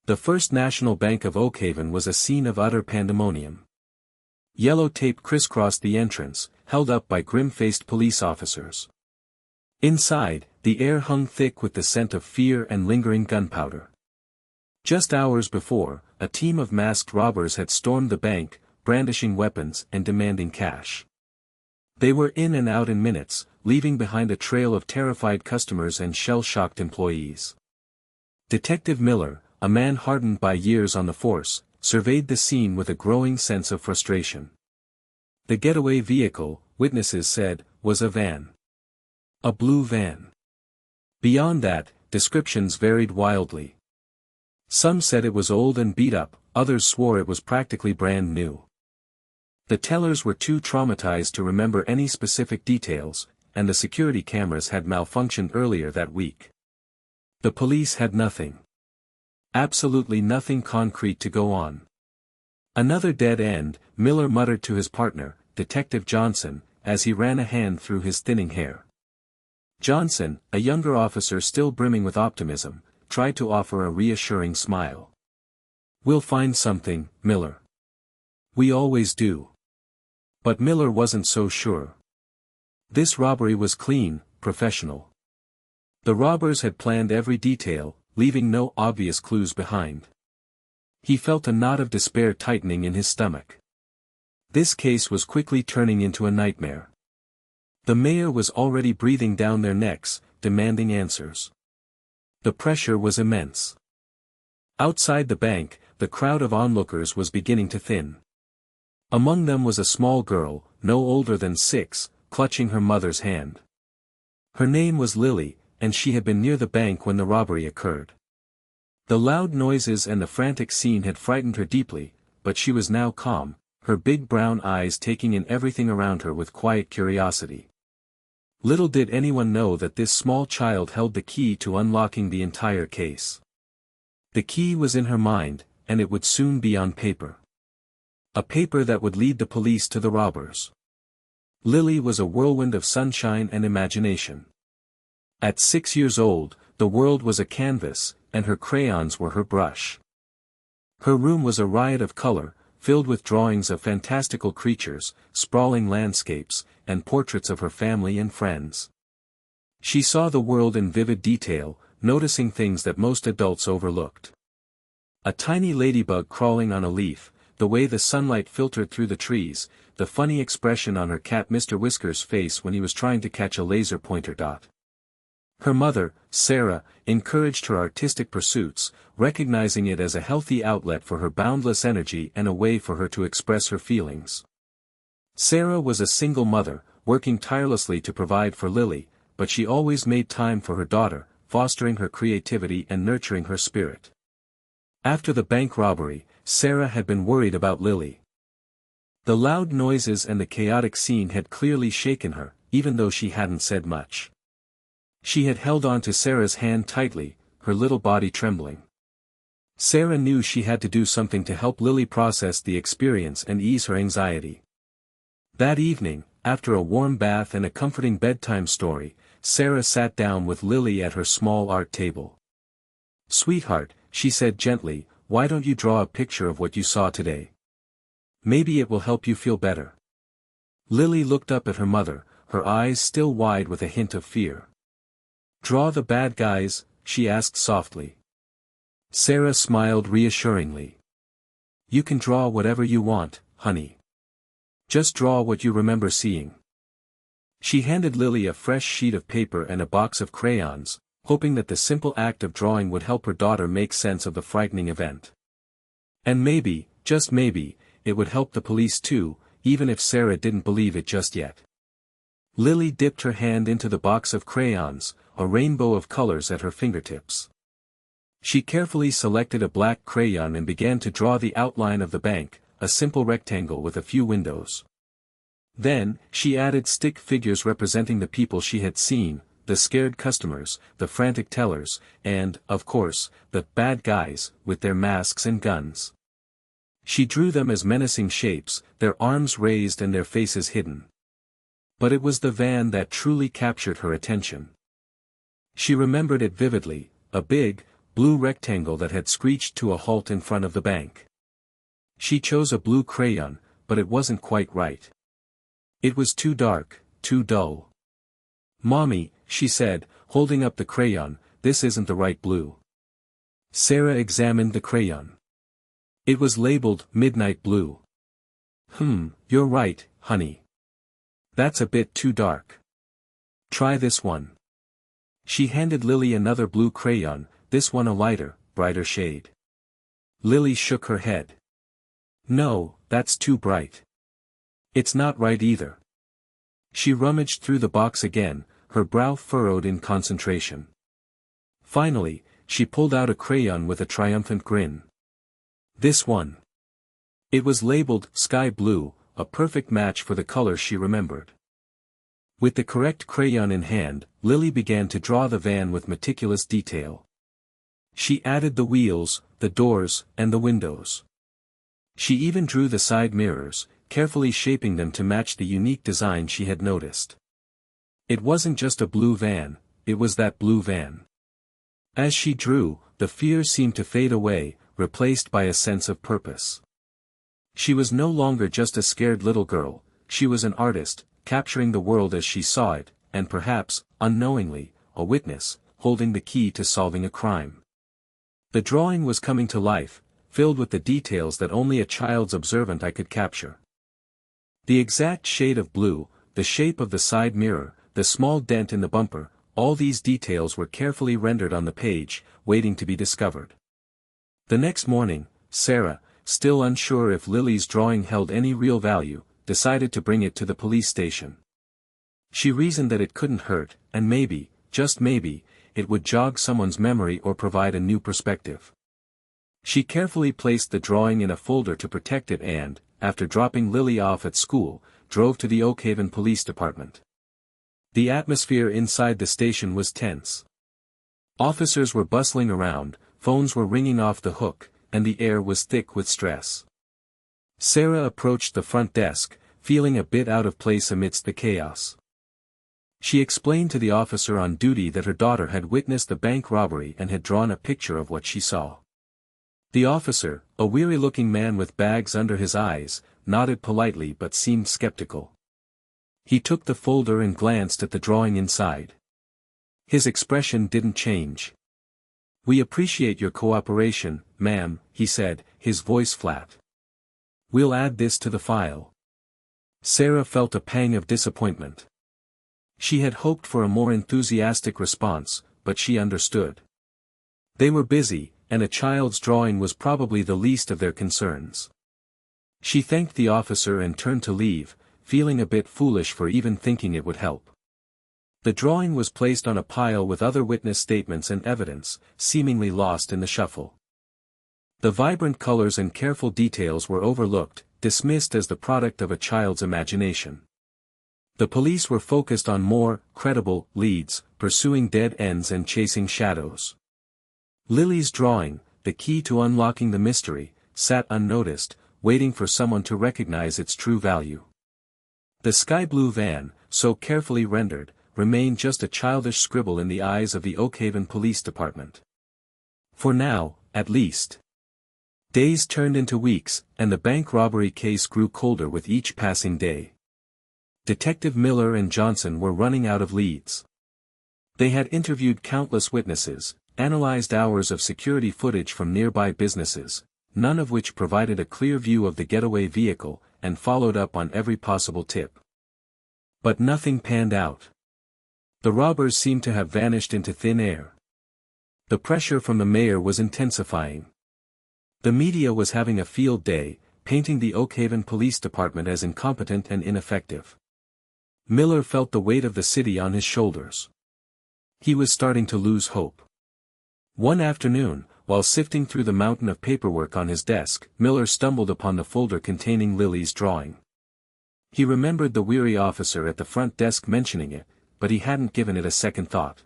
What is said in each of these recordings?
The First National Bank of Oakhaven was a scene of utter pandemonium. Yellow tape crisscrossed the entrance, held up by grim-faced police officers. Inside, the air hung thick with the scent of fear and lingering gunpowder. Just hours before, a team of masked robbers had stormed the bank, brandishing weapons and demanding cash. They were in and out in minutes, leaving behind a trail of terrified customers and shell-shocked employees. Detective Miller, a man hardened by years on the force, surveyed the scene with a growing sense of frustration. The getaway vehicle, witnesses said, was a van. A blue van. Beyond that, descriptions varied wildly. Some said it was old and beat up, others swore it was practically brand new. The tellers were too traumatized to remember any specific details, and the security cameras had malfunctioned earlier that week. The police had nothing. Absolutely nothing concrete to go on. Another dead end, Miller muttered to his partner, Detective Johnson, as he ran a hand through his thinning hair. Johnson, a younger officer still brimming with optimism, tried to offer a reassuring smile. "We'll find something, Miller. We always do." But Miller wasn't so sure. This robbery was clean, professional. The robbers had planned every detail, leaving no obvious clues behind. He felt a knot of despair tightening in his stomach. This case was quickly turning into a nightmare. The mayor was already breathing down their necks, demanding answers. The pressure was immense. Outside the bank, the crowd of onlookers was beginning to thin. Among them was a small girl, no older than 6, clutching her mother's hand. Her name was Lily, and she had been near the bank when the robbery occurred. The loud noises and the frantic scene had frightened her deeply, but she was now calm, her big brown eyes taking in everything around her with quiet curiosity. Little did anyone know that this small child held the key to unlocking the entire case. The key was in her mind, and it would soon be on paper. A paper that would lead the police to the robbers. Lily was a whirlwind of sunshine and imagination. At 6 years old, the world was a canvas, and her crayons were her brush. Her room was a riot of color, filled with drawings of fantastical creatures, sprawling landscapes, and portraits of her family and friends. She saw the world in vivid detail, noticing things that most adults overlooked. A tiny ladybug crawling on a leaf, the way the sunlight filtered through the trees, the funny expression on her cat Mr. Whisker's face when he was trying to catch a laser pointer dot. Her mother, Sarah, encouraged her artistic pursuits, recognizing it as a healthy outlet for her boundless energy and a way for her to express her feelings. Sarah was a single mother, working tirelessly to provide for Lily, but she always made time for her daughter, fostering her creativity and nurturing her spirit. After the bank robbery, Sarah had been worried about Lily. The loud noises and the chaotic scene had clearly shaken her, even though she hadn't said much. She had held on to Sarah's hand tightly, her little body trembling. Sarah knew she had to do something to help Lily process the experience and ease her anxiety. That evening, after a warm bath and a comforting bedtime story, Sarah sat down with Lily at her small art table. "Sweetheart," she said gently, "why don't you draw a picture of what you saw today? Maybe it will help you feel better." Lily looked up at her mother, her eyes still wide with a hint of fear. "Draw the bad guys?" she asked softly. Sarah smiled reassuringly. "You can draw whatever you want, honey. Just draw what you remember seeing." She handed Lily a fresh sheet of paper and a box of crayons, hoping that the simple act of drawing would help her daughter make sense of the frightening event. And maybe, just maybe, it would help the police too, even if Sarah didn't believe it just yet. Lily dipped her hand into the box of crayons, a rainbow of colors at her fingertips. She carefully selected a black crayon and began to draw the outline of the bank, a simple rectangle with a few windows. Then, she added stick figures representing the people she had seen, the scared customers, the frantic tellers, and, of course, the bad guys, with their masks and guns. She drew them as menacing shapes, their arms raised and their faces hidden. But it was the van that truly captured her attention. She remembered it vividly, a big, blue rectangle that had screeched to a halt in front of the bank. She chose a blue crayon, but it wasn't quite right. It was too dark, too dull. "Mommy," she said, holding up the crayon, "this isn't the right blue." Sarah examined the crayon. It was labeled midnight blue. You're right, honey. That's a bit too dark. Try this one." She handed Lily another blue crayon, this one a lighter, brighter shade. Lily shook her head. "No, that's too bright. It's not right either." She rummaged through the box again, her brow furrowed in concentration. Finally, she pulled out a crayon with a triumphant grin. "This one." It was labeled sky blue, a perfect match for the color she remembered. With the correct crayon in hand, Lily began to draw the van with meticulous detail. She added the wheels, the doors, and the windows. She even drew the side mirrors, carefully shaping them to match the unique design she had noticed. It wasn't just a blue van, it was that blue van. As she drew, the fear seemed to fade away, replaced by a sense of purpose. She was no longer just a scared little girl, she was an artist, capturing the world as she saw it, and perhaps, unknowingly, a witness, holding the key to solving a crime. The drawing was coming to life, filled with the details that only a child's observant eye could capture. The exact shade of blue, the shape of the side mirror, the small dent in the bumper, all these details were carefully rendered on the page, waiting to be discovered. The next morning, Sarah, still unsure if Lily's drawing held any real value, decided to bring it to the police station. She reasoned that it couldn't hurt, and maybe, just maybe, it would jog someone's memory or provide a new perspective. She carefully placed the drawing in a folder to protect it and, after dropping Lily off at school, drove to the Oakhaven Police Department. The atmosphere inside the station was tense. Officers were bustling around, phones were ringing off the hook, and the air was thick with stress. Sarah approached the front desk, feeling a bit out of place amidst the chaos. She explained to the officer on duty that her daughter had witnessed the bank robbery and had drawn a picture of what she saw. The officer, a weary-looking man with bags under his eyes, nodded politely but seemed skeptical. He took the folder and glanced at the drawing inside. His expression didn't change. "We appreciate your cooperation, ma'am," he said, his voice flat. "We'll add this to the file." Sarah felt a pang of disappointment. She had hoped for a more enthusiastic response, but she understood. They were busy, and a child's drawing was probably the least of their concerns. She thanked the officer and turned to leave, feeling a bit foolish for even thinking it would help. The drawing was placed on a pile with other witness statements and evidence, seemingly lost in the shuffle. The vibrant colors and careful details were overlooked, dismissed as the product of a child's imagination. The police were focused on more credible leads, pursuing dead ends and chasing shadows. Lily's drawing, the key to unlocking the mystery, sat unnoticed, waiting for someone to recognize its true value. The sky blue van, so carefully rendered, remained just a childish scribble in the eyes of the Oakhaven Police Department. For now, at least. Days turned into weeks, and the bank robbery case grew colder with each passing day. Detective Miller and Johnson were running out of leads. They had interviewed countless witnesses, analyzed hours of security footage from nearby businesses, none of which provided a clear view of the getaway vehicle, and followed up on every possible tip. But nothing panned out. The robbers seemed to have vanished into thin air. The pressure from the mayor was intensifying. The media was having a field day, painting the Oakhaven Police Department as incompetent and ineffective. Miller felt the weight of the city on his shoulders. He was starting to lose hope. One afternoon, while sifting through the mountain of paperwork on his desk, Miller stumbled upon the folder containing Lily's drawing. He remembered the weary officer at the front desk mentioning it, but he hadn't given it a second thought.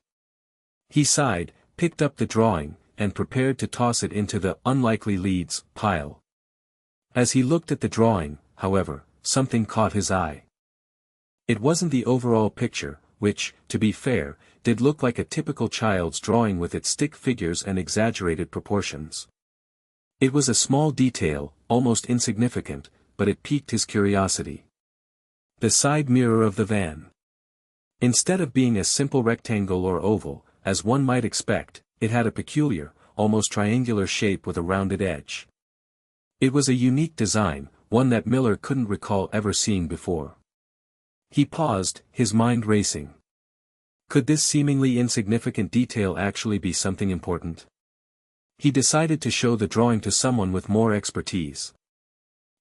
He sighed, picked up the drawing, and prepared to toss it into the unlikely leads pile. As he looked at the drawing, however, something caught his eye. It wasn't the overall picture, which, to be fair, did look like a typical child's drawing with its stick figures and exaggerated proportions. It was a small detail, almost insignificant, but it piqued his curiosity. The side mirror of the van. Instead of being a simple rectangle or oval, as one might expect, it had a peculiar, almost triangular shape with a rounded edge. It was a unique design, one that Miller couldn't recall ever seeing before. He paused, his mind racing. Could this seemingly insignificant detail actually be something important? He decided to show the drawing to someone with more expertise.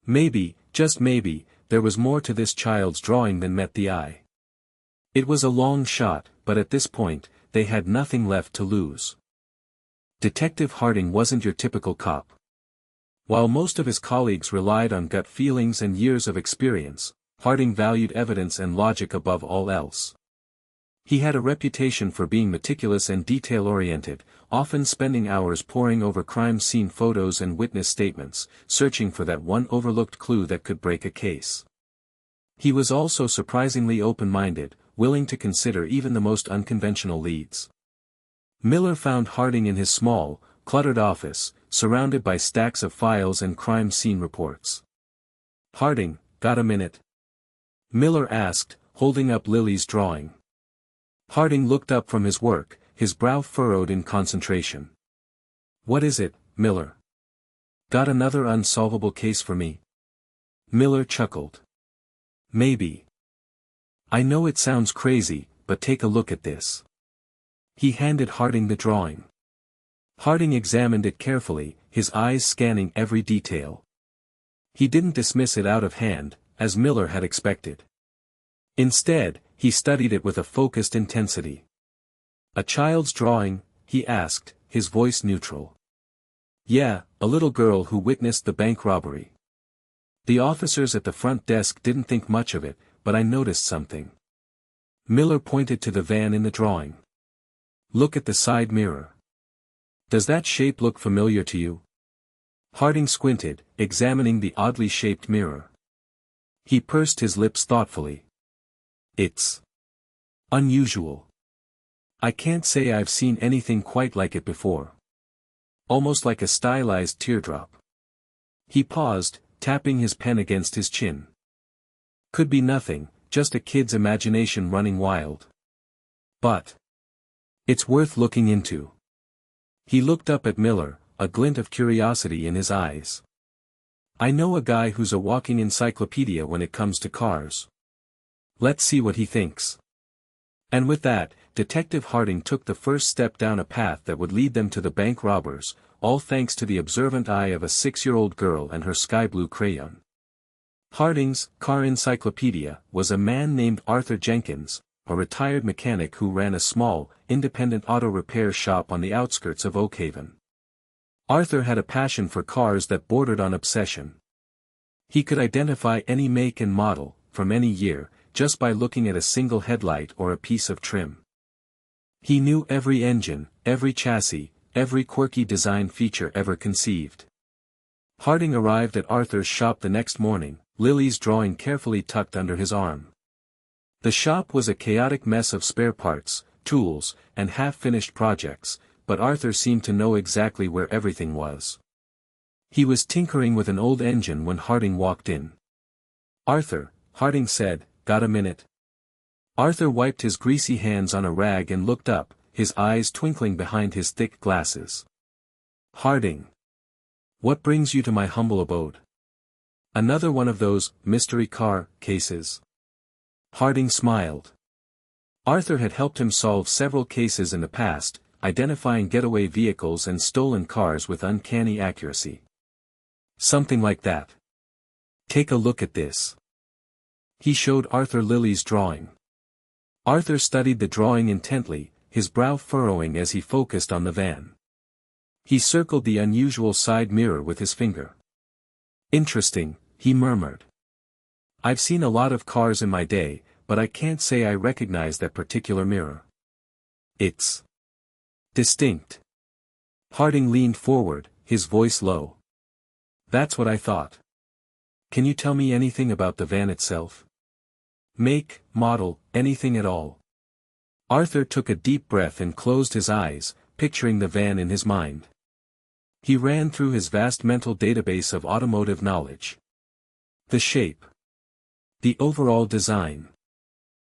Maybe, just maybe, there was more to this child's drawing than met the eye. It was a long shot, but at this point, they had nothing left to lose. Detective Harding wasn't your typical cop. While most of his colleagues relied on gut feelings and years of experience, Harding valued evidence and logic above all else. He had a reputation for being meticulous and detail-oriented, often spending hours poring over crime scene photos and witness statements, searching for that one overlooked clue that could break a case. He was also surprisingly open-minded, willing to consider even the most unconventional leads. Miller found Harding in his small, cluttered office, surrounded by stacks of files and crime scene reports. "Harding, got a minute?" Miller asked, holding up Lily's drawing. Harding looked up from his work, his brow furrowed in concentration. "What is it, Miller? Got another unsolvable case for me?" Miller chuckled. "Maybe. I know it sounds crazy, but take a look at this." He handed Harding the drawing. Harding examined it carefully, his eyes scanning every detail. He didn't dismiss it out of hand, as Miller had expected. Instead, he studied it with a focused intensity. "A child's drawing?" he asked, his voice neutral. "Yeah, a little girl who witnessed the bank robbery. The officers at the front desk didn't think much of it, but I noticed something." Miller pointed to the van in the drawing. "Look at the side mirror. Does that shape look familiar to you?" Harding squinted, examining the oddly shaped mirror. He pursed his lips thoughtfully. "It's unusual. I can't say I've seen anything quite like it before. Almost like a stylized teardrop." He paused, tapping his pen against his chin. "Could be nothing, just a kid's imagination running wild. But it's worth looking into." He looked up at Miller, a glint of curiosity in his eyes. "I know a guy who's a walking encyclopedia when it comes to cars. Let's see what he thinks." And with that, Detective Harding took the first step down a path that would lead them to the bank robbers, all thanks to the observant eye of a 6-year-old girl and her sky-blue crayon. Harding's car encyclopedia was a man named Arthur Jenkins, a retired mechanic who ran a small, independent auto repair shop on the outskirts of Oakhaven. Arthur had a passion for cars that bordered on obsession. He could identify any make and model, from any year, just by looking at a single headlight or a piece of trim. He knew every engine, every chassis, every quirky design feature ever conceived. Harding arrived at Arthur's shop the next morning, Lily's drawing carefully tucked under his arm. The shop was a chaotic mess of spare parts, tools, and half-finished projects, but Arthur seemed to know exactly where everything was. He was tinkering with an old engine when Harding walked in. "Arthur," Harding said, "got a minute?" Arthur wiped his greasy hands on a rag and looked up, his eyes twinkling behind his thick glasses. "Harding. What brings you to my humble abode? Another one of those mystery car cases?" Harding smiled. Arthur had helped him solve several cases in the past, identifying getaway vehicles and stolen cars with uncanny accuracy. "Something like that. Take a look at this." He showed Arthur Lily's drawing. Arthur studied the drawing intently, his brow furrowing as he focused on the van. He circled the unusual side mirror with his finger. "Interesting," he murmured. "I've seen a lot of cars in my day, but I can't say I recognize that particular mirror. It's distinct." Harding leaned forward, his voice low. "That's what I thought. Can you tell me anything about the van itself? Make, model, anything at all?" Arthur took a deep breath and closed his eyes, picturing the van in his mind. He ran through his vast mental database of automotive knowledge. The shape. The overall design.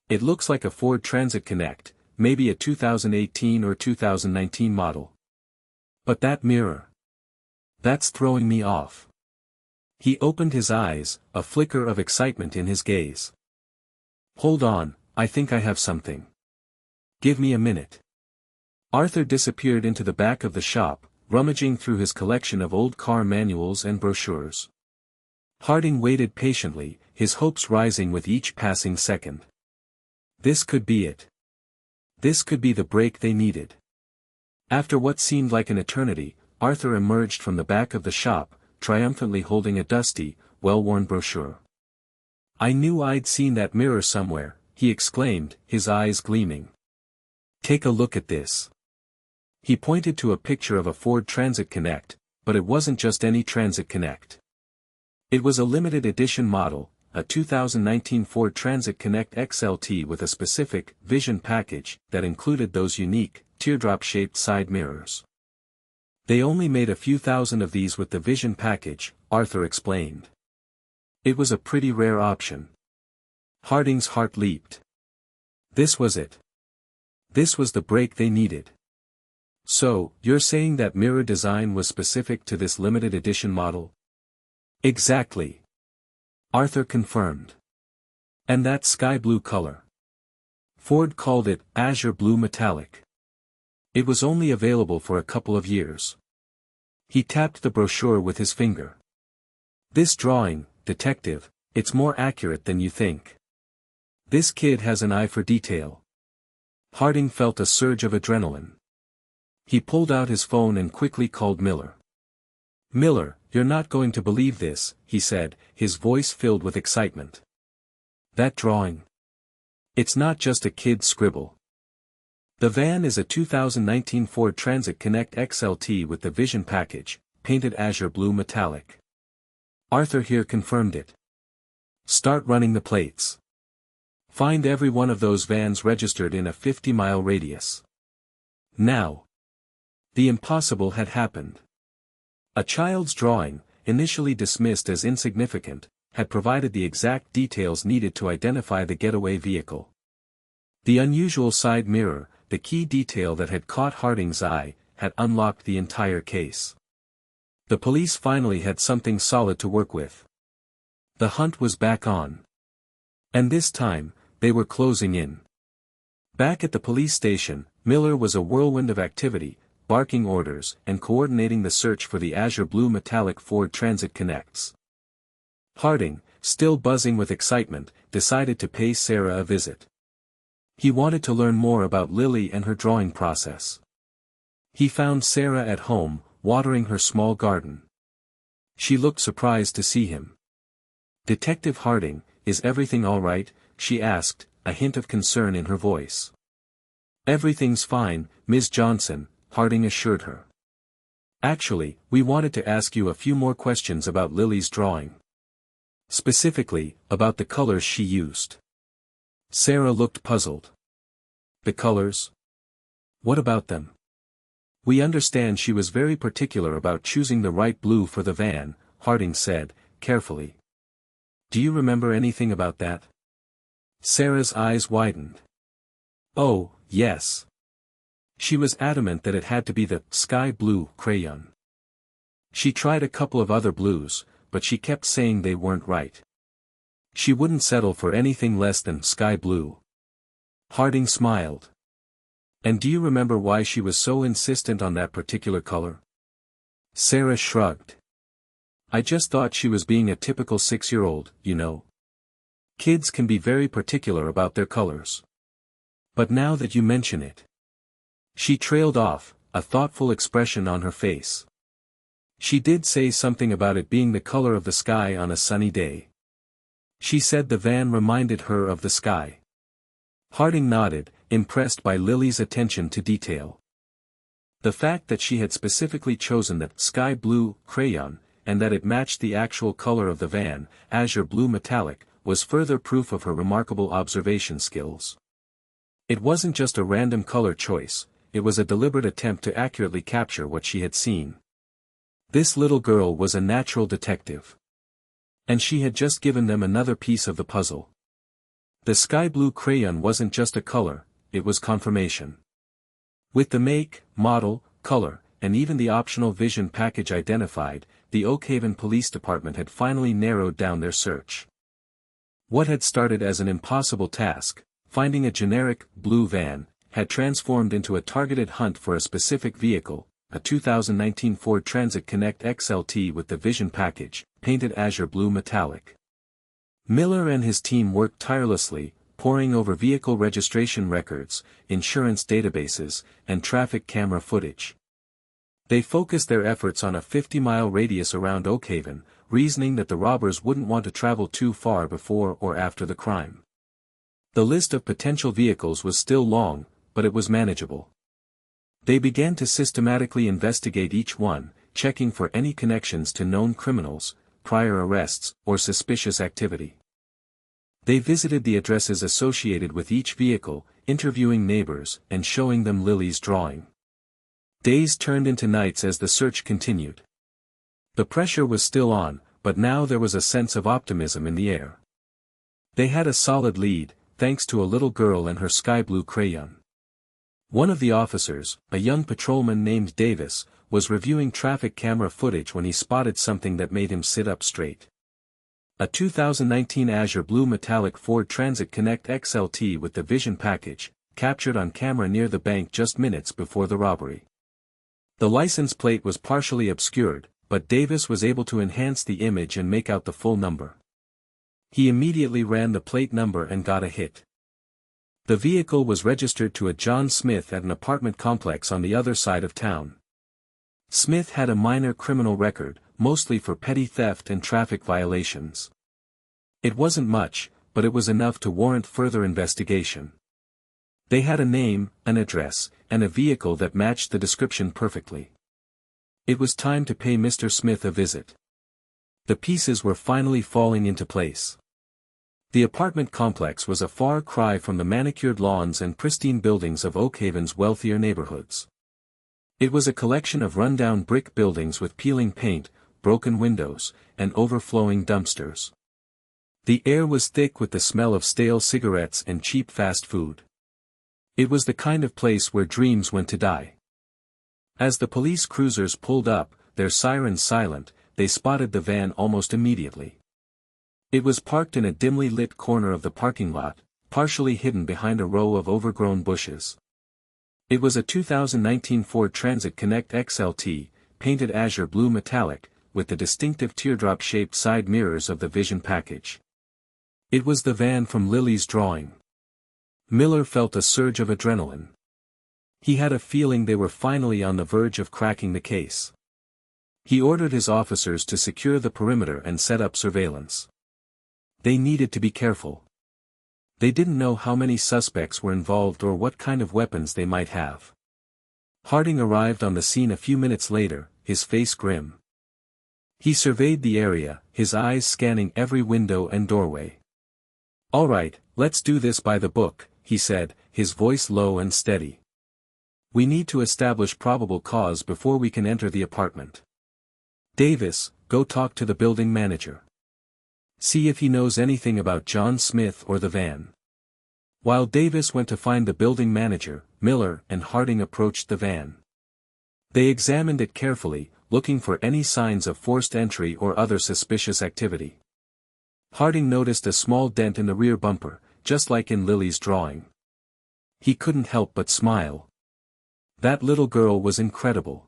It looks like a Ford Transit Connect, maybe a 2018 or 2019 model. But that mirror. That's throwing me off. He opened his eyes, a flicker of excitement in his gaze. Hold on, I think I have something. Give me a minute. Arthur disappeared into the back of the shop, rummaging through his collection of old car manuals and brochures. Harding waited patiently, his hopes rising with each passing second. This could be it. This could be the break they needed. After what seemed like an eternity, Arthur emerged from the back of the shop, triumphantly holding a dusty, well-worn brochure. I knew I'd seen that mirror somewhere, he exclaimed, his eyes gleaming. Take a look at this. He pointed to a picture of a Ford Transit Connect, but it wasn't just any Transit Connect. It was a limited edition model, a 2019 Ford Transit Connect XLT with a specific vision package that included those unique, teardrop-shaped side mirrors. They only made a few thousand of these with the vision package, Arthur explained. It was a pretty rare option. Harding's heart leaped. This was it. This was the break they needed. So, you're saying that mirror design was specific to this limited edition model? Exactly. Arthur confirmed. And that sky blue color. Ford called it azure blue metallic. It was only available for a couple of years. He tapped the brochure with his finger. This drawing, detective, it's more accurate than you think. This kid has an eye for detail. Harding felt a surge of adrenaline. He pulled out his phone and quickly called Miller. Miller, you're not going to believe this, he said, his voice filled with excitement. That drawing. It's not just a kid's scribble. The van is a 2019 Ford Transit Connect XLT with the vision package, painted azure blue metallic. Arthur here confirmed it. Start running the plates. Find every one of those vans registered in a 50-mile radius. Now. The impossible had happened. A child's drawing, initially dismissed as insignificant, had provided the exact details needed to identify the getaway vehicle. The unusual side mirror, the key detail that had caught Harding's eye, had unlocked the entire case. The police finally had something solid to work with. The hunt was back on. And this time, they were closing in. Back at the police station, Miller was a whirlwind of activity, barking orders and coordinating the search for the azure blue metallic Ford Transit Connects. Harding, still buzzing with excitement, decided to pay Sarah a visit. He wanted to learn more about Lily and her drawing process. He found Sarah at home, watering her small garden. She looked surprised to see him. Detective Harding, is everything all right? She asked, a hint of concern in her voice. Everything's fine, Ms. Johnson, Harding assured her. Actually, we wanted to ask you a few more questions about Lily's drawing. Specifically, about the colors she used. Sarah looked puzzled. The colors? What about them? We understand she was very particular about choosing the right blue for the van, Harding said, carefully. Do you remember anything about that? Sarah's eyes widened. Oh, yes. She was adamant that it had to be the sky blue crayon. She tried a couple of other blues, but she kept saying they weren't right. She wouldn't settle for anything less than sky blue. Harding smiled. And do you remember why she was so insistent on that particular color? Sarah shrugged. I just thought she was being a typical 6-year-old, you know. Kids can be very particular about their colors. But now that you mention it. She trailed off, a thoughtful expression on her face. She did say something about it being the color of the sky on a sunny day. She said the van reminded her of the sky. Harding nodded, impressed by Lily's attention to detail. The fact that she had specifically chosen the sky blue crayon, and that it matched the actual color of the van, azure blue metallic, was further proof of her remarkable observation skills. It wasn't just a random color choice, it was a deliberate attempt to accurately capture what she had seen. This little girl was a natural detective. And she had just given them another piece of the puzzle. The sky blue crayon wasn't just a color, it was confirmation. With the make, model, color, and even the optional vision package identified, the Oakhaven Police Department had finally narrowed down their search. What had started as an impossible task, finding a generic, blue van, had transformed into a targeted hunt for a specific vehicle, a 2019 Ford Transit Connect XLT with the vision package, painted azure blue metallic. Miller and his team worked tirelessly, poring over vehicle registration records, insurance databases, and traffic camera footage. They focused their efforts on a 50-mile radius around Oakhaven, reasoning that the robbers wouldn't want to travel too far before or after the crime. The list of potential vehicles was still long, but it was manageable. They began to systematically investigate each one, checking for any connections to known criminals, prior arrests, or suspicious activity. They visited the addresses associated with each vehicle, interviewing neighbors, and showing them Lily's drawing. Days turned into nights as the search continued. The pressure was still on, but now there was a sense of optimism in the air. They had a solid lead, thanks to a little girl and her sky blue crayon. One of the officers, a young patrolman named Davis, was reviewing traffic camera footage when he spotted something that made him sit up straight. A 2019 azure blue metallic Ford Transit Connect XLT with the vision package, captured on camera near the bank just minutes before the robbery. The license plate was partially obscured, but Davis was able to enhance the image and make out the full number. He immediately ran the plate number and got a hit. The vehicle was registered to a John Smith at an apartment complex on the other side of town. Smith had a minor criminal record, mostly for petty theft and traffic violations. It wasn't much, but it was enough to warrant further investigation. They had a name, an address, and a vehicle that matched the description perfectly. It was time to pay Mr. Smith a visit. The pieces were finally falling into place. The apartment complex was a far cry from the manicured lawns and pristine buildings of Oakhaven's wealthier neighborhoods. It was a collection of rundown brick buildings with peeling paint, broken windows, and overflowing dumpsters. The air was thick with the smell of stale cigarettes and cheap fast food. It was the kind of place where dreams went to die. As the police cruisers pulled up, their sirens silent, they spotted the van almost immediately. It was parked in a dimly lit corner of the parking lot, partially hidden behind a row of overgrown bushes. It was a 2019 Ford Transit Connect XLT, painted azure blue metallic, with the distinctive teardrop-shaped side mirrors of the vision package. It was the van from Lily's drawing. Miller felt a surge of adrenaline. He had a feeling they were finally on the verge of cracking the case. He ordered his officers to secure the perimeter and set up surveillance. They needed to be careful. They didn't know how many suspects were involved or what kind of weapons they might have. Harding arrived on the scene a few minutes later, his face grim. He surveyed the area, his eyes scanning every window and doorway. "All right, let's do this by the book," he said, his voice low and steady. "We need to establish probable cause before we can enter the apartment. Davis, go talk to the building manager. See if he knows anything about John Smith or the van." While Davis went to find the building manager, Miller and Harding approached the van. They examined it carefully, looking for any signs of forced entry or other suspicious activity. Harding noticed a small dent in the rear bumper, just like in Lily's drawing. He couldn't help but smile. That little girl was incredible.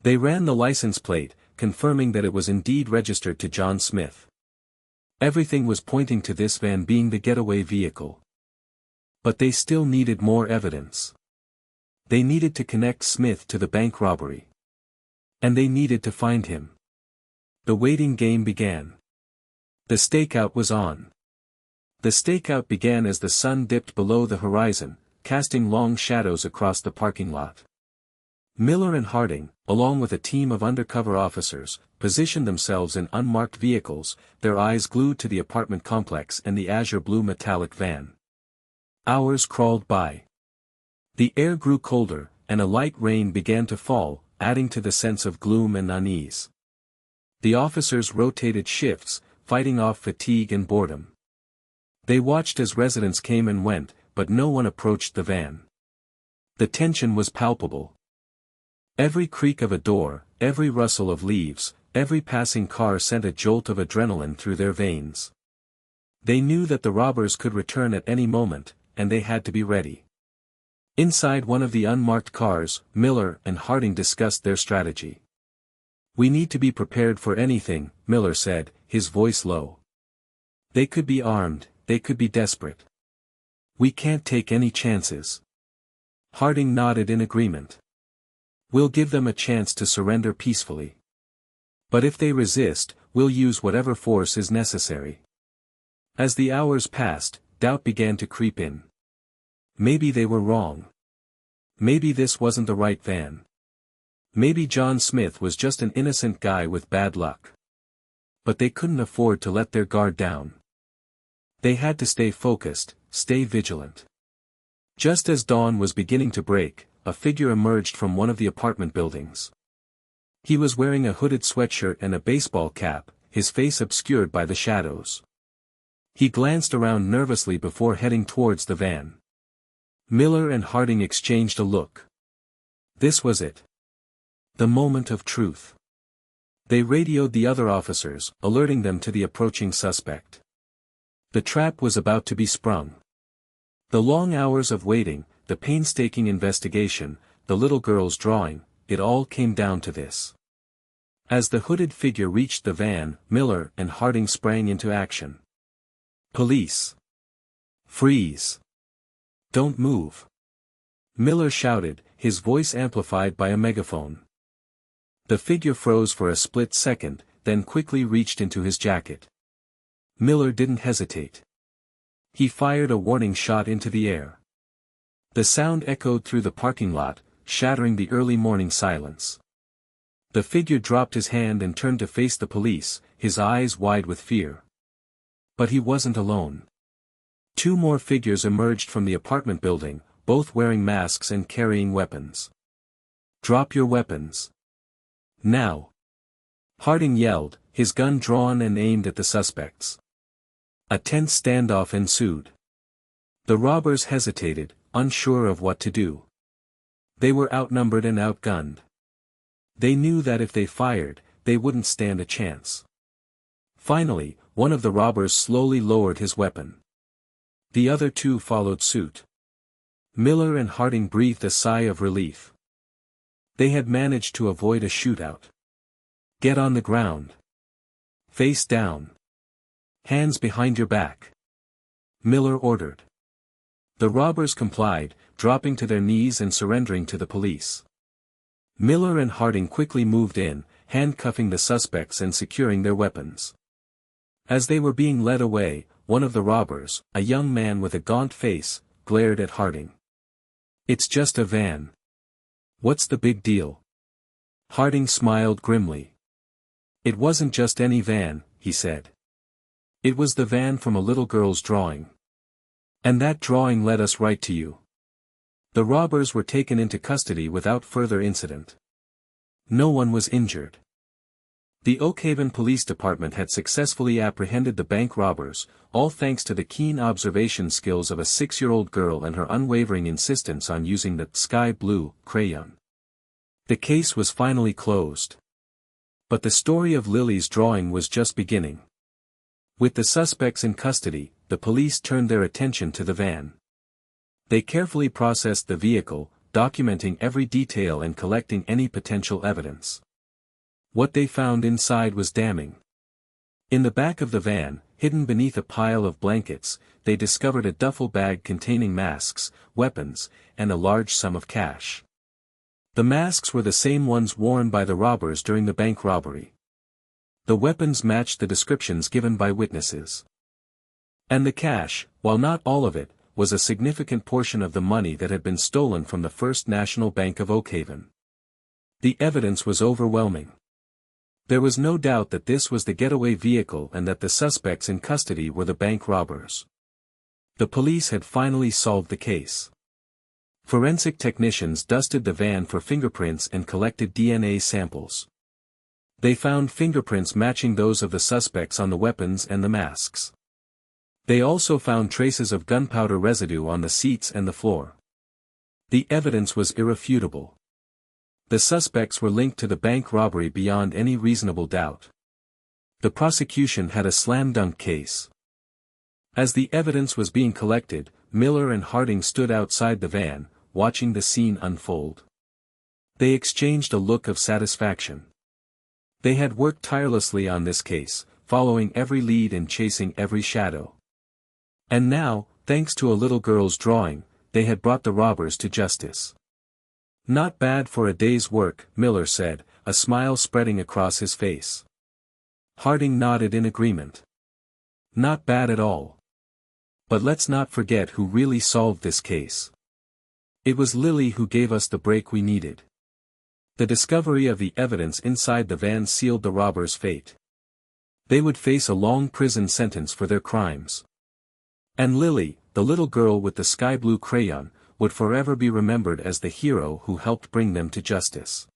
They ran the license plate, confirming that it was indeed registered to John Smith. Everything was pointing to this van being the getaway vehicle. But they still needed more evidence. They needed to connect Smith to the bank robbery. And they needed to find him. The waiting game began. The stakeout was on. The stakeout began as the sun dipped below the horizon, casting long shadows across the parking lot. Miller and Harding, along with a team of undercover officers, positioned themselves in unmarked vehicles, their eyes glued to the apartment complex and the azure blue metallic van. Hours crawled by. The air grew colder, and a light rain began to fall, adding to the sense of gloom and unease. The officers rotated shifts, fighting off fatigue and boredom. They watched as residents came and went, but no one approached the van. The tension was palpable. Every creak of a door, every rustle of leaves, every passing car sent a jolt of adrenaline through their veins. They knew that the robbers could return at any moment, and they had to be ready. Inside one of the unmarked cars, Miller and Harding discussed their strategy. "We need to be prepared for anything," Miller said, his voice low. "They could be armed, they could be desperate. We can't take any chances." Harding nodded in agreement. "We'll give them a chance to surrender peacefully. But if they resist, we'll use whatever force is necessary." As the hours passed, doubt began to creep in. Maybe they were wrong. Maybe this wasn't the right van. Maybe John Smith was just an innocent guy with bad luck. But they couldn't afford to let their guard down. They had to stay focused, stay vigilant. Just as dawn was beginning to break, a figure emerged from one of the apartment buildings. He was wearing a hooded sweatshirt and a baseball cap, his face obscured by the shadows. He glanced around nervously before heading towards the van. Miller and Harding exchanged a look. This was it. The moment of truth. They radioed the other officers, alerting them to the approaching suspect. The trap was about to be sprung. The long hours of waiting, the painstaking investigation, the little girl's drawing, it all came down to this. As the hooded figure reached the van, Miller and Harding sprang into action. "Police! Freeze! Don't move!" Miller shouted, his voice amplified by a megaphone. The figure froze for a split second, then quickly reached into his jacket. Miller didn't hesitate. He fired a warning shot into the air. The sound echoed through the parking lot, shattering the early morning silence. The figure dropped his hand and turned to face the police, his eyes wide with fear. But he wasn't alone. Two more figures emerged from the apartment building, both wearing masks and carrying weapons. "Drop your weapons. Now!" Harding yelled, his gun drawn and aimed at the suspects. A tense standoff ensued. The robbers hesitated, unsure of what to do. They were outnumbered and outgunned. They knew that if they fired, they wouldn't stand a chance. Finally, one of the robbers slowly lowered his weapon. The other two followed suit. Miller and Harding breathed a sigh of relief. They had managed to avoid a shootout. "Get on the ground. Face down. Hands behind your back," Miller ordered. The robbers complied, dropping to their knees and surrendering to the police. Miller and Harding quickly moved in, handcuffing the suspects and securing their weapons. As they were being led away, one of the robbers, a young man with a gaunt face, glared at Harding. "It's just a van. What's the big deal?" Harding smiled grimly. "It wasn't just any van," he said. "It was the van from a little girl's drawing. And that drawing led us right to you." The robbers were taken into custody without further incident. No one was injured. The Oakhaven Police Department had successfully apprehended the bank robbers, all thanks to the keen observation skills of a 6-year-old girl and her unwavering insistence on using the sky blue crayon. The case was finally closed. But the story of Lily's drawing was just beginning. With the suspects in custody, the police turned their attention to the van. They carefully processed the vehicle, documenting every detail and collecting any potential evidence. What they found inside was damning. In the back of the van, hidden beneath a pile of blankets, they discovered a duffel bag containing masks, weapons, and a large sum of cash. The masks were the same ones worn by the robbers during the bank robbery. The weapons matched the descriptions given by witnesses. And the cash, while not all of it, was a significant portion of the money that had been stolen from the First National Bank of Oakhaven. The evidence was overwhelming. There was no doubt that this was the getaway vehicle and that the suspects in custody were the bank robbers. The police had finally solved the case. Forensic technicians dusted the van for fingerprints and collected DNA samples. They found fingerprints matching those of the suspects on the weapons and the masks. They also found traces of gunpowder residue on the seats and the floor. The evidence was irrefutable. The suspects were linked to the bank robbery beyond any reasonable doubt. The prosecution had a slam-dunk case. As the evidence was being collected, Miller and Harding stood outside the van, watching the scene unfold. They exchanged a look of satisfaction. They had worked tirelessly on this case, following every lead and chasing every shadow. And now, thanks to a little girl's drawing, they had brought the robbers to justice. "Not bad for a day's work," Miller said, a smile spreading across his face. Harding nodded in agreement. "Not bad at all. But let's not forget who really solved this case. It was Lily who gave us the break we needed." The discovery of the evidence inside the van sealed the robbers' fate. They would face a long prison sentence for their crimes. And Lily, the little girl with the sky blue crayon, would forever be remembered as the hero who helped bring them to justice.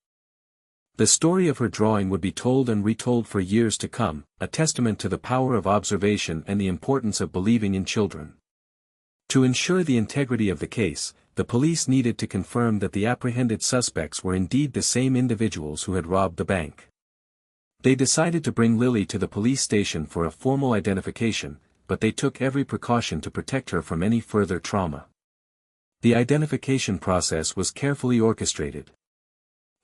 The story of her drawing would be told and retold for years to come, a testament to the power of observation and the importance of believing in children. To ensure the integrity of the case, the police needed to confirm that the apprehended suspects were indeed the same individuals who had robbed the bank. They decided to bring Lily to the police station for a formal identification, but they took every precaution to protect her from any further trauma. The identification process was carefully orchestrated.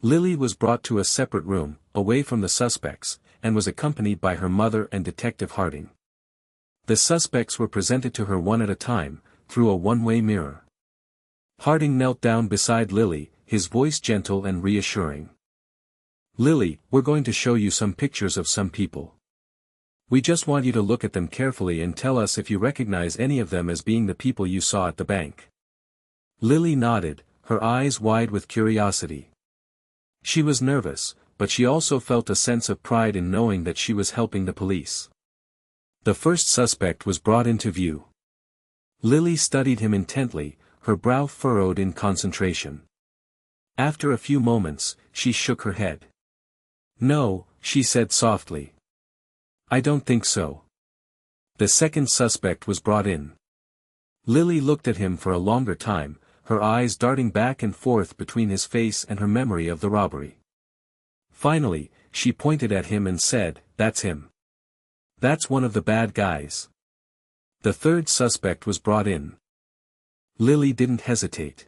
Lily was brought to a separate room, away from the suspects, and was accompanied by her mother and Detective Harding. The suspects were presented to her one at a time, through a one-way mirror. Harding knelt down beside Lily, his voice gentle and reassuring. "Lily, we're going to show you some pictures of some people. We just want you to look at them carefully and tell us if you recognize any of them as being the people you saw at the bank." Lily nodded, her eyes wide with curiosity. She was nervous, but she also felt a sense of pride in knowing that she was helping the police. The first suspect was brought into view. Lily studied him intently, her brow furrowed in concentration. After a few moments, she shook her head. "No," she said softly. "I don't think so." The second suspect was brought in. Lily looked at him for a longer time, her eyes darting back and forth between his face and her memory of the robbery. Finally, she pointed at him and said, "That's him. That's one of the bad guys." The third suspect was brought in. Lily didn't hesitate.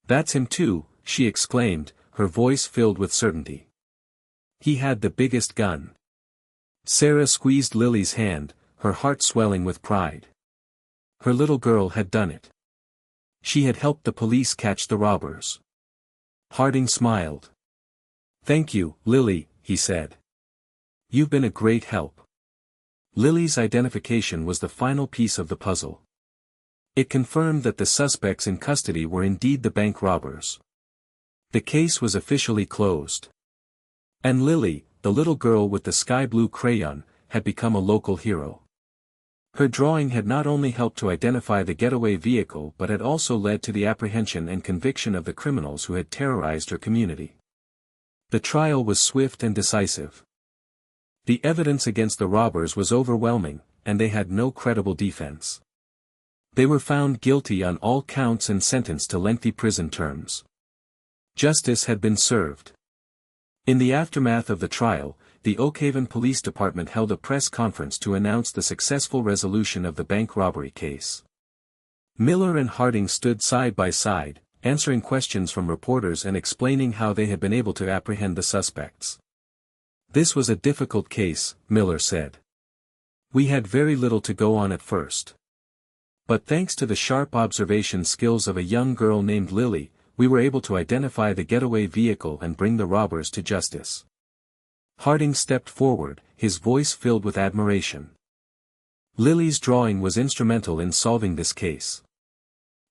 "That's him too," she exclaimed, her voice filled with certainty. "He had the biggest gun." Sarah squeezed Lily's hand, her heart swelling with pride. Her little girl had done it. She had helped the police catch the robbers. Harding smiled. "Thank you, Lily," he said. "You've been a great help." Lily's identification was the final piece of the puzzle. It confirmed that the suspects in custody were indeed the bank robbers. The case was officially closed. And Lily, the little girl with the sky blue crayon, had become a local hero. Her drawing had not only helped to identify the getaway vehicle but had also led to the apprehension and conviction of the criminals who had terrorized her community. The trial was swift and decisive. The evidence against the robbers was overwhelming, and they had no credible defense. They were found guilty on all counts and sentenced to lengthy prison terms. Justice had been served. In the aftermath of the trial, the Oakhaven Police Department held a press conference to announce the successful resolution of the bank robbery case. Miller and Harding stood side by side, answering questions from reporters and explaining how they had been able to apprehend the suspects. "This was a difficult case," Miller said. "We had very little to go on at first. But thanks to the sharp observation skills of a young girl named Lily, we were able to identify the getaway vehicle and bring the robbers to justice." Harding stepped forward, his voice filled with admiration. "Lily's drawing was instrumental in solving this case.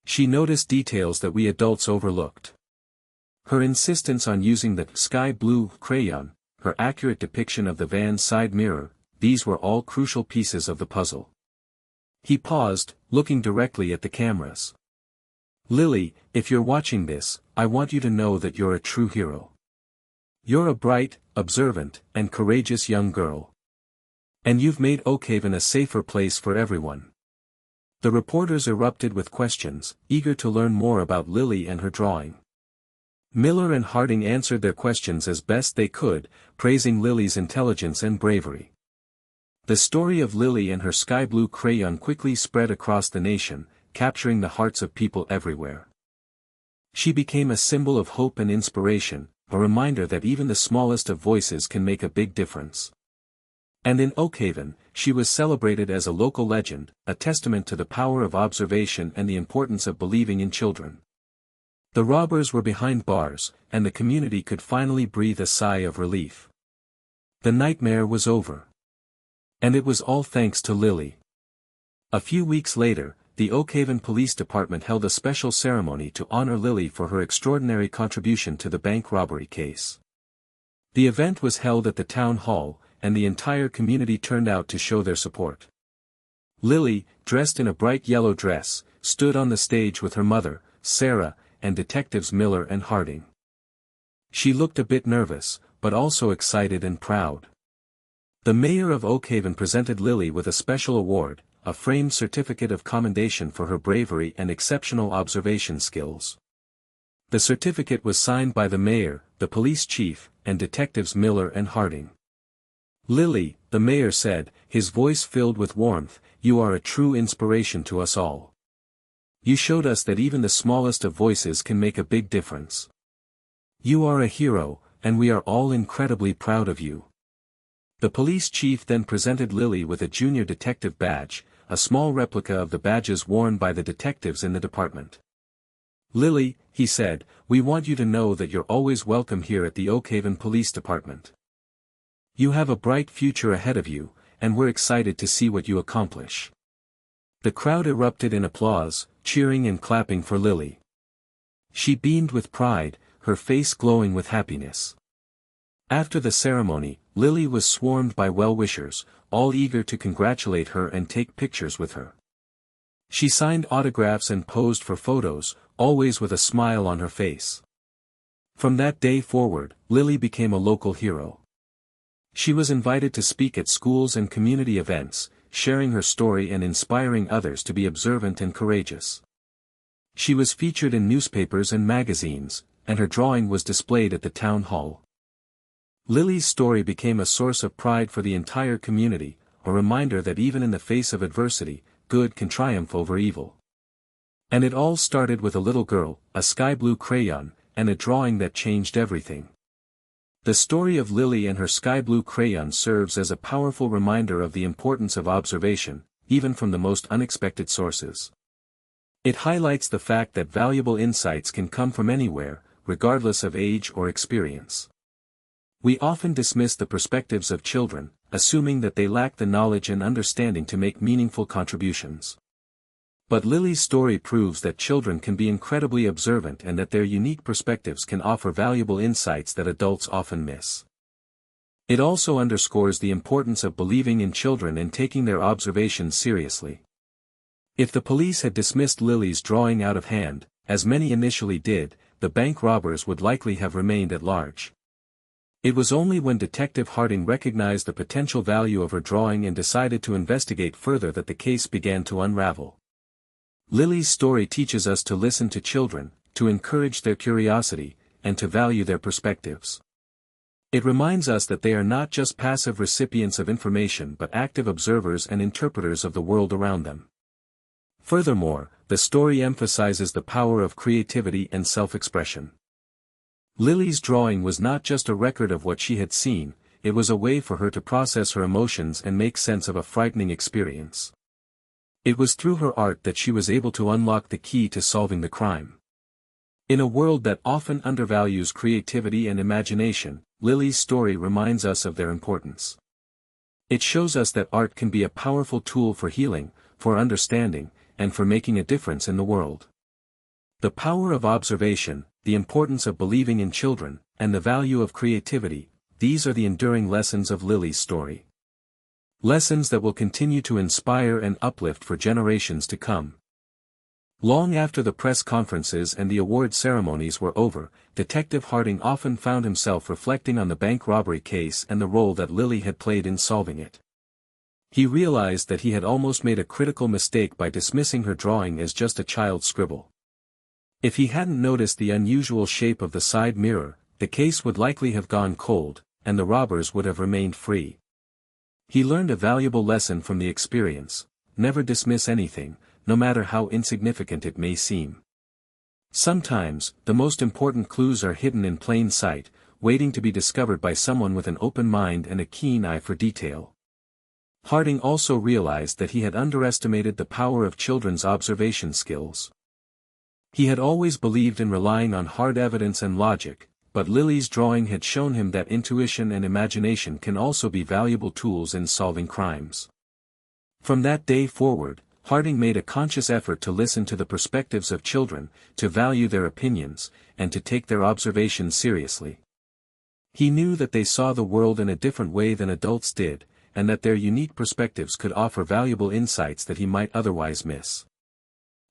She noticed details that we adults overlooked. Her insistence on using the sky blue crayon, her accurate depiction of the van's side mirror, these were all crucial pieces of the puzzle. He paused, looking directly at the cameras. "Lily, if you're watching this, I want you to know that you're a true hero. You're a bright, observant, and courageous young girl. And you've made Oakhaven a safer place for everyone." The reporters erupted with questions, eager to learn more about Lily and her drawing. Miller and Harding answered their questions as best they could, praising Lily's intelligence and bravery. The story of Lily and her sky blue crayon quickly spread across the nation, capturing the hearts of people everywhere. She became a symbol of hope and inspiration, a reminder that even the smallest of voices can make a big difference. And in Oakhaven, she was celebrated as a local legend, a testament to the power of observation and the importance of believing in children. The robbers were behind bars, and the community could finally breathe a sigh of relief. The nightmare was over. And it was all thanks to Lily. A few weeks later, the Oakhaven Police Department held a special ceremony to honor Lily for her extraordinary contribution to the bank robbery case. The event was held at the town hall, and the entire community turned out to show their support. Lily, dressed in a bright yellow dress, stood on the stage with her mother, Sarah, and detectives Miller and Harding. She looked a bit nervous, but also excited and proud. The mayor of Oakhaven presented Lily with a special award, a framed certificate of commendation for her bravery and exceptional observation skills. The certificate was signed by the mayor, the police chief, and detectives Miller and Harding. "Lily," the mayor said, his voice filled with warmth, "you are a true inspiration to us all. You showed us that even the smallest of voices can make a big difference. You are a hero, and we are all incredibly proud of you." The police chief then presented Lily with a junior detective badge, a small replica of the badges worn by the detectives in the department. "Lily," he said, "we want you to know that you're always welcome here at the Oakhaven Police Department. You have a bright future ahead of you, and we're excited to see what you accomplish." The crowd erupted in applause, cheering and clapping for Lily. She beamed with pride, her face glowing with happiness. After the ceremony, Lily was swarmed by well-wishers, all eager to congratulate her and take pictures with her. She signed autographs and posed for photos, always with a smile on her face. From that day forward, Lily became a local hero. She was invited to speak at schools and community events, sharing her story and inspiring others to be observant and courageous. She was featured in newspapers and magazines, and her drawing was displayed at the town hall. Lily's story became a source of pride for the entire community, a reminder that even in the face of adversity, good can triumph over evil. And it all started with a little girl, a sky blue crayon, and a drawing that changed everything. The story of Lily and her sky blue crayon serves as a powerful reminder of the importance of observation, even from the most unexpected sources. It highlights the fact that valuable insights can come from anywhere, regardless of age or experience. We often dismiss the perspectives of children, assuming that they lack the knowledge and understanding to make meaningful contributions. But Lily's story proves that children can be incredibly observant and that their unique perspectives can offer valuable insights that adults often miss. It also underscores the importance of believing in children and taking their observations seriously. If the police had dismissed Lily's drawing out of hand, as many initially did, the bank robbers would likely have remained at large. It was only when Detective Harding recognized the potential value of her drawing and decided to investigate further that the case began to unravel. Lily's story teaches us to listen to children, to encourage their curiosity, and to value their perspectives. It reminds us that they are not just passive recipients of information but active observers and interpreters of the world around them. Furthermore, the story emphasizes the power of creativity and self-expression. Lily's drawing was not just a record of what she had seen, it was a way for her to process her emotions and make sense of a frightening experience. It was through her art that she was able to unlock the key to solving the crime. In a world that often undervalues creativity and imagination, Lily's story reminds us of their importance. It shows us that art can be a powerful tool for healing, for understanding, and for making a difference in the world. The power of observation, the importance of believing in children, and the value of creativity, these are the enduring lessons of Lily's story. Lessons that will continue to inspire and uplift for generations to come. Long after the press conferences and the award ceremonies were over, Detective Harding often found himself reflecting on the bank robbery case and the role that Lily had played in solving it. He realized that he had almost made a critical mistake by dismissing her drawing as just a child's scribble. If he hadn't noticed the unusual shape of the side mirror, the case would likely have gone cold, and the robbers would have remained free. He learned a valuable lesson from the experience: never dismiss anything, no matter how insignificant it may seem. Sometimes, the most important clues are hidden in plain sight, waiting to be discovered by someone with an open mind and a keen eye for detail. Harding also realized that he had underestimated the power of children's observation skills. He had always believed in relying on hard evidence and logic, but Lily's drawing had shown him that intuition and imagination can also be valuable tools in solving crimes. From that day forward, Harding made a conscious effort to listen to the perspectives of children, to value their opinions, and to take their observations seriously. He knew that they saw the world in a different way than adults did, and that their unique perspectives could offer valuable insights that he might otherwise miss.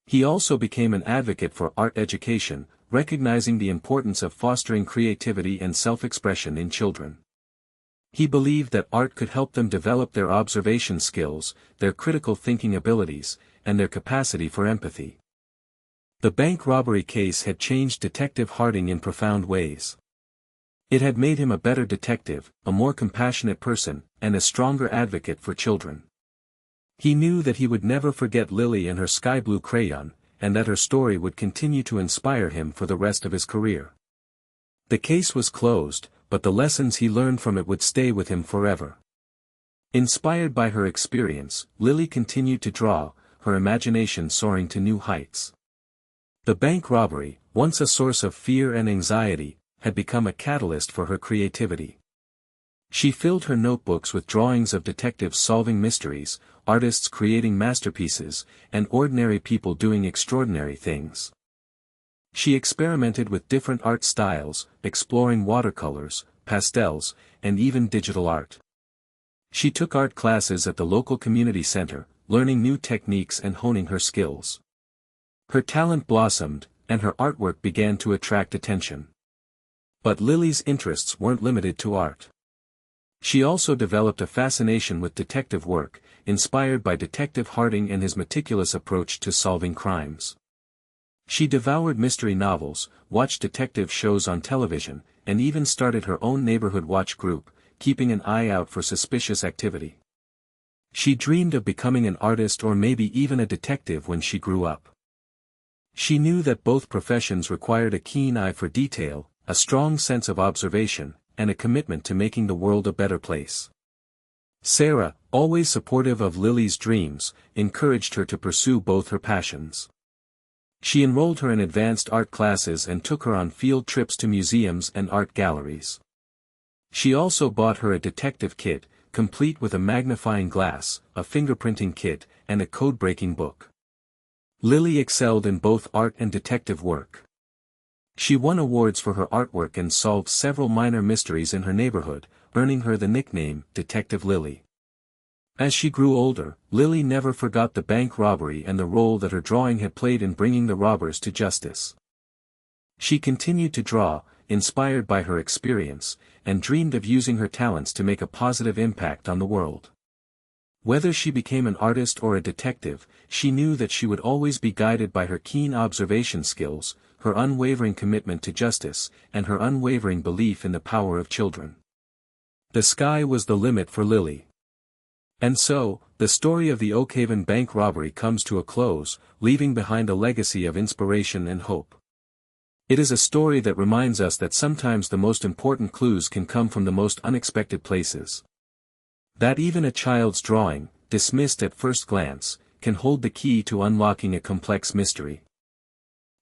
He also became an advocate for art education, recognizing the importance of fostering creativity and self-expression in children. He believed that art could help them develop their observation skills, their critical thinking abilities, and their capacity for empathy. The bank robbery case had changed Detective Harding in profound ways. It had made him a better detective, a more compassionate person, and a stronger advocate for children. He knew that he would never forget Lily and her sky blue crayon, and that her story would continue to inspire him for the rest of his career. The case was closed, but the lessons he learned from it would stay with him forever. Inspired by her experience, Lily continued to draw, her imagination soaring to new heights. The bank robbery, once a source of fear and anxiety, had become a catalyst for her creativity. She filled her notebooks with drawings of detectives solving mysteries, artists creating masterpieces, and ordinary people doing extraordinary things. She experimented with different art styles, exploring watercolors, pastels, and even digital art. She took art classes at the local community center, learning new techniques and honing her skills. Her talent blossomed, and her artwork began to attract attention. But Lily's interests weren't limited to art. She also developed a fascination with detective work, inspired by Detective Harding and his meticulous approach to solving crimes. She devoured mystery novels, watched detective shows on television, and even started her own neighborhood watch group, keeping an eye out for suspicious activity. She dreamed of becoming an artist or maybe even a detective when she grew up. She knew that both professions required a keen eye for detail, a strong sense of observation, and a commitment to making the world a better place. Sarah, always supportive of Lily's dreams, encouraged her to pursue both her passions. She enrolled her in advanced art classes and took her on field trips to museums and art galleries. She also bought her a detective kit, complete with a magnifying glass, a fingerprinting kit, and a code-breaking book. Lily excelled in both art and detective work. She won awards for her artwork and solved several minor mysteries in her neighborhood, earning her the nickname Detective Lily. As she grew older, Lily never forgot the bank robbery and the role that her drawing had played in bringing the robbers to justice. She continued to draw, inspired by her experience, and dreamed of using her talents to make a positive impact on the world. Whether she became an artist or a detective, she knew that she would always be guided by her keen observation skills, her unwavering commitment to justice, and her unwavering belief in the power of children. The sky was the limit for Lily. And so, the story of the Oakhaven bank robbery comes to a close, leaving behind a legacy of inspiration and hope. It is a story that reminds us that sometimes the most important clues can come from the most unexpected places. That even a child's drawing, dismissed at first glance, can hold the key to unlocking a complex mystery.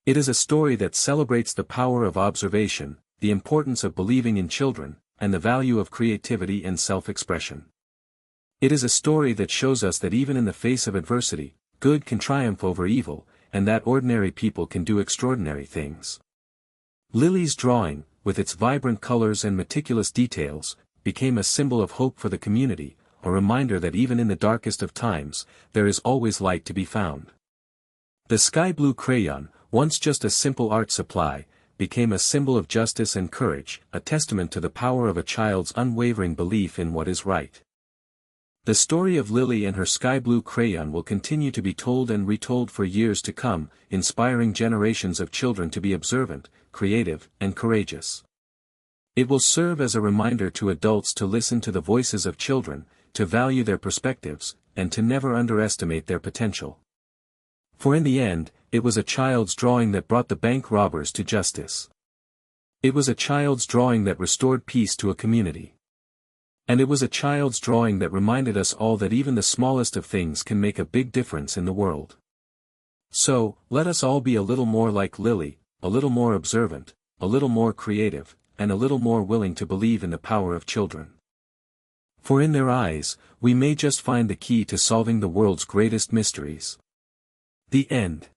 It is a story that celebrates the power of observation, the importance of believing in children, and the value of creativity and self-expression. It is a story that shows us that even in the face of adversity, good can triumph over evil, and that ordinary people can do extraordinary things. Lily's drawing, with its vibrant colors and meticulous details, became a symbol of hope for the community, a reminder that even in the darkest of times, there is always light to be found. The sky blue crayon, once just a simple art supply, became a symbol of justice and courage, a testament to the power of a child's unwavering belief in what is right. The story of Lily and her sky blue crayon will continue to be told and retold for years to come, inspiring generations of children to be observant, creative, and courageous. It will serve as a reminder to adults to listen to the voices of children, to value their perspectives, and to never underestimate their potential. For in the end, it was a child's drawing that brought the bank robbers to justice. It was a child's drawing that restored peace to a community. And it was a child's drawing that reminded us all that even the smallest of things can make a big difference in the world. So, let us all be a little more like Lily, a little more observant, a little more creative, and a little more willing to believe in the power of children. For in their eyes, we may just find the key to solving the world's greatest mysteries. The end.